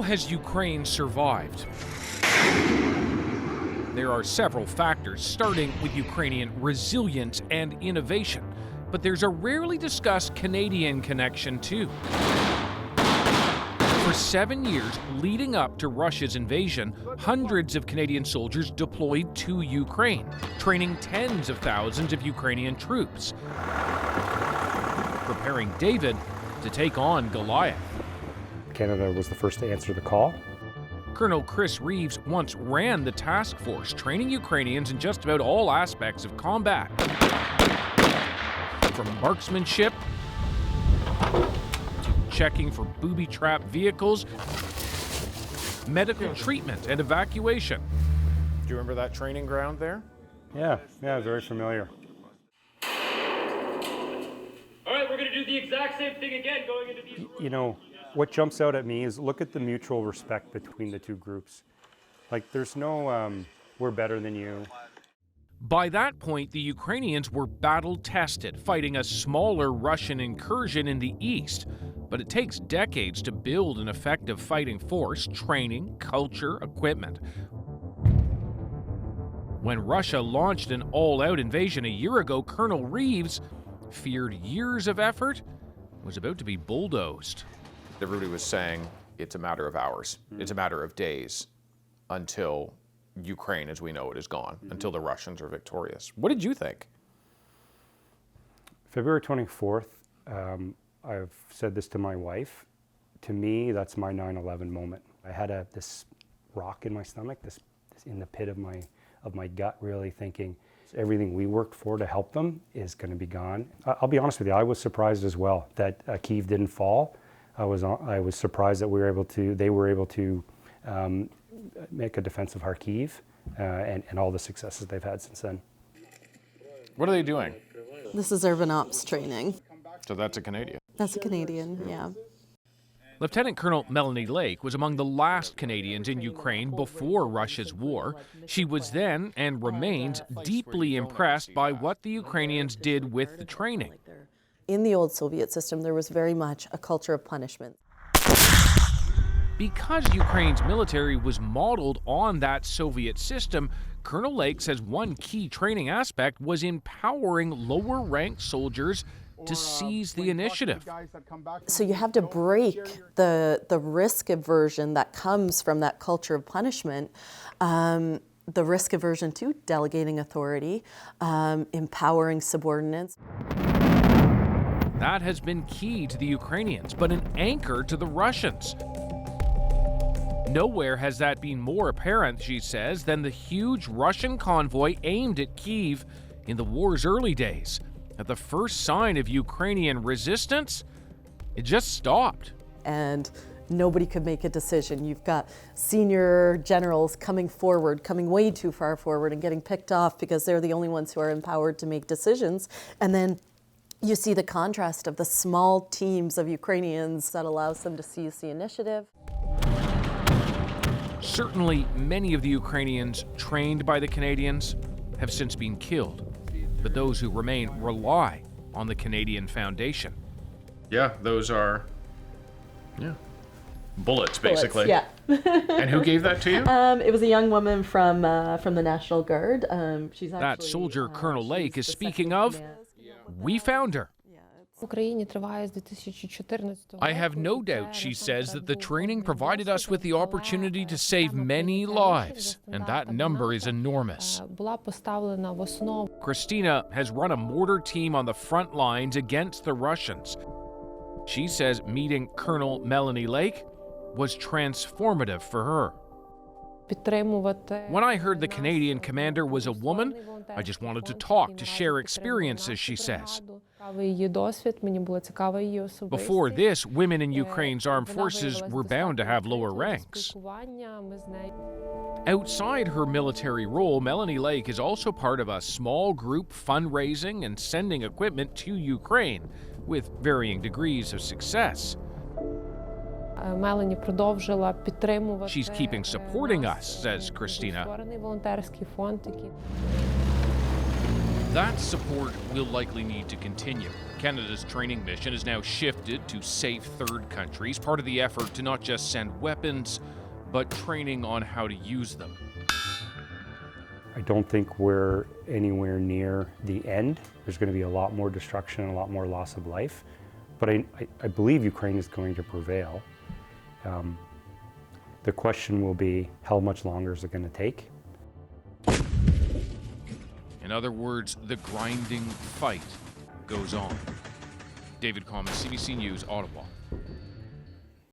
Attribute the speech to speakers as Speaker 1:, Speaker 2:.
Speaker 1: How has Ukraine survived? There are several factors, starting with Ukrainian resilience and innovation. But there's a rarely discussed Canadian connection, too. For 7 years leading up to Russia's invasion, hundreds of Canadian soldiers deployed to Ukraine, training tens of thousands of Ukrainian troops, preparing David to take on Goliath.
Speaker 2: Canada was the first to answer the call.
Speaker 1: Colonel Chris Reeves once ran the task force, training Ukrainians in just about all aspects of combat. From marksmanship to checking for booby-trapped vehicles, medical treatment and evacuation. Do you remember that training ground there?
Speaker 2: Yeah, very familiar.
Speaker 3: All right, we're going to do the exact same thing again going into these...
Speaker 2: You know, what jumps out at me is look at the mutual respect between the two groups. Like, there's no, we're better than you.
Speaker 1: By that point, the Ukrainians were battle-tested, fighting a smaller Russian incursion in the east. But it takes decades to build an effective fighting force, training, culture, equipment. When Russia launched an all-out invasion a year ago, Colonel Reeves feared years of effort was about to be bulldozed.
Speaker 4: Everybody was saying it's a matter of hours, it's a matter of days until Ukraine as we know it is gone, until the Russians are victorious. What did you think?
Speaker 2: February 24th, I've said this to my wife. To me, that's my 9/11 moment. I had this rock in my stomach, this in the pit of my gut, really thinking everything we worked for to help them is going to be gone. I'll be honest with you, I was surprised as well that Kyiv didn't fall. I was surprised that they were able to make a defense of Kharkiv and all the successes they've had since then.
Speaker 4: What are they doing?
Speaker 5: This is urban ops training.
Speaker 4: So that's a Canadian.
Speaker 5: That's a Canadian, yeah.
Speaker 1: Lieutenant Colonel Melanie Lake was among the last Canadians in Ukraine before Russia's war. She was then and remains deeply impressed by what the Ukrainians did with the training.
Speaker 5: In the old Soviet system, there was very much a culture of punishment.
Speaker 1: Because Ukraine's military was modeled on that Soviet system, Colonel Lake says one key training aspect was empowering lower-ranked soldiers to seize the initiative.
Speaker 5: So you have to break the risk aversion that comes from that culture of punishment, the risk aversion to delegating authority, empowering subordinates.
Speaker 1: That has been key to the Ukrainians, but an anchor to the Russians. Nowhere has that been more apparent, she says, than the huge Russian convoy aimed at Kyiv in the war's early days. At the first sign of Ukrainian resistance, it just stopped.
Speaker 5: And nobody could make a decision. You've got senior generals coming forward, coming way too far forward and getting picked off because they're the only ones who are empowered to make decisions. And then you see the contrast of the small teams of Ukrainians that allows them to seize the initiative.
Speaker 1: Certainly, many of the Ukrainians trained by the Canadians have since been killed, but those who remain rely on the Canadian Foundation.
Speaker 4: Yeah, those are, bullets, basically.
Speaker 5: Bullets, yeah.
Speaker 4: And who gave that to you?
Speaker 5: It was a young woman from the National Guard. She's actually,
Speaker 1: that soldier Colonel Lake is speaking of, we found her. I have no doubt, she says, that the training provided us with the opportunity to save many lives, and that number is enormous. Christina has run a mortar team on the front lines against the Russians. She says meeting Colonel Melanie Lake was transformative for her. When I heard the Canadian commander was a woman, I just wanted to talk, to share experiences, she says. Before this, women in Ukraine's armed forces were bound to have lower ranks. Outside her military role, Melanie Lake is also part of a small group fundraising and sending equipment to Ukraine, with varying degrees of success. She's keeping supporting us, says Christina. That support will likely need to continue. Canada's training mission has now shifted to safe third countries, part of the effort to not just send weapons, but training on how to use them.
Speaker 2: I don't think we're anywhere near the end. There's going to be a lot more destruction and a lot more loss of life. But I believe Ukraine is going to prevail. The question will be, how much longer is it going to take?
Speaker 1: In other words, the grinding fight goes on. David Common, CBC News, Ottawa.